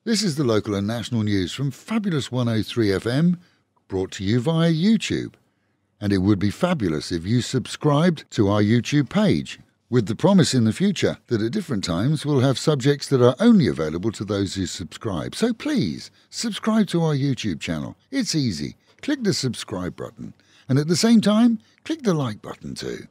This is the local and national news from Fabulous 103 FM, brought to you via YouTube. And it would be fabulous if you subscribed to our YouTube page, with the promise in the future that at different times we'll have subjects that are only available to those who subscribe. So please, subscribe to our YouTube channel. It's easy. Click the subscribe button. And at the same time, click the like button too.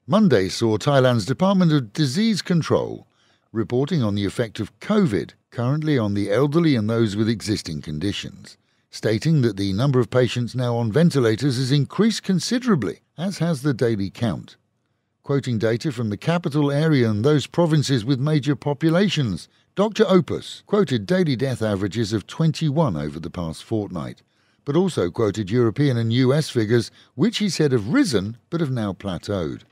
Monday saw Thailand's Department of Disease Control reporting on the effect of COVID currently on the elderly and those with existing conditions, stating that the number of patients now on ventilators has increased considerably, as has the daily count. Quoting data from the capital area and those provinces with major populations, Dr. Opus quoted daily death averages of 21 over the past fortnight, but also quoted European and US figures, which he said have risen but have now plateaued.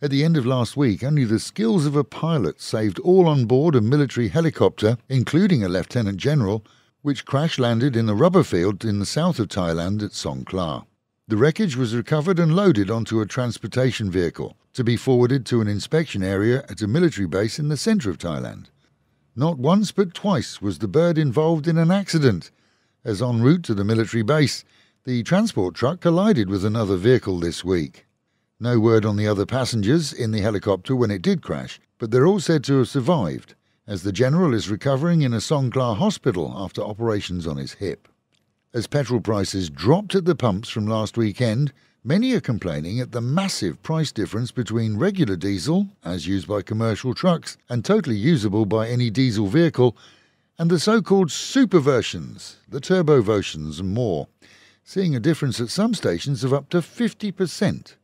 At the end of last week, only the skills of a pilot saved all on board a military helicopter, including a lieutenant general, which crash-landed in a rubber field in the south of Thailand at Songkhla. The wreckage was recovered and loaded onto a transportation vehicle to be forwarded to an inspection area at a military base in the centre of Thailand. Not once but twice was the bird involved in an accident, as en route to the military base, the transport truck collided with another vehicle this week. No word on the other passengers in the helicopter when it did crash, but they're all said to have survived, as the general is recovering in a Songkla hospital after operations on his hip. As petrol prices dropped at the pumps from last weekend, many are complaining at the massive price difference between regular diesel, as used by commercial trucks and totally usable by any diesel vehicle, and the so-called super versions, the turbo versions and more, seeing a difference at some stations of up to 50%.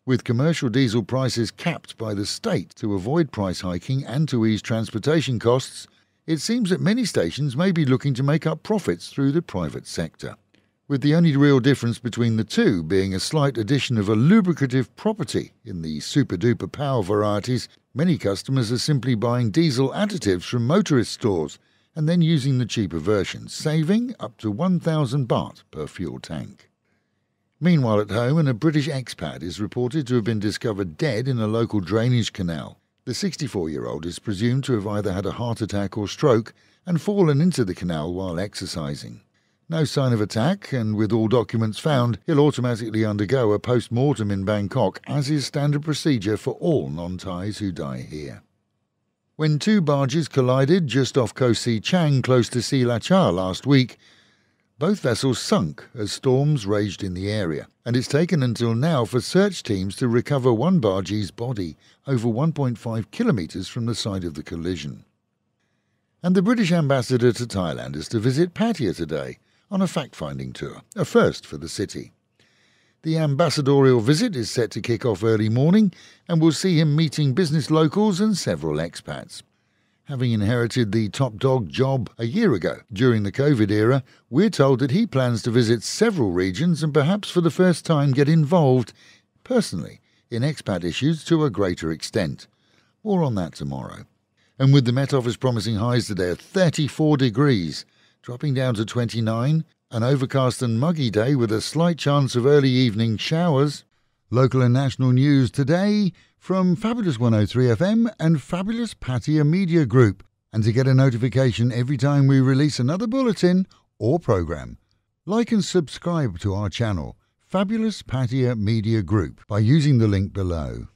With commercial diesel prices capped by the state to avoid price hiking and to ease transportation costs, it seems that many stations may be looking to make up profits through the private sector, with the only real difference between the two being a slight addition of a lubricative property in the super-duper power varieties. Many customers are simply buying diesel additives from motorist stores and then using the cheaper versions, saving up to 1,000 baht per fuel tank. Meanwhile at home, a British expat is reported to have been discovered dead in a local drainage canal. The 64-year-old is presumed to have either had a heart attack or stroke and fallen into the canal while exercising. No sign of attack, and with all documents found, he'll automatically undergo a post-mortem in Bangkok, as is standard procedure for all non-Thais who die here. When two barges collided just off Koh Si Chang close to Si Lachar last week, both vessels sunk as storms raged in the area, and it's taken until now for search teams to recover one bargee's body over 1.5 kilometres from the site of the collision. And the British ambassador to Thailand is to visit Pattaya today on a fact-finding tour, a first for the city. The ambassadorial visit is set to kick off early morning and will see him meeting business locals and several expats. Having inherited the top dog job a year ago during the COVID era, we're told that he plans to visit several regions and perhaps for the first time get involved personally in expat issues to a greater extent. More on that tomorrow. And with the Met Office promising highs today of 34 degrees, dropping down to 29, an overcast and muggy day with a slight chance of early evening showers. Local and national news today from Fabulous 103 FM and Fabulous Pattaya Media Group. And to get a notification every time we release another bulletin or program, like and subscribe to our channel, Fabulous Pattaya Media Group, by using the link below.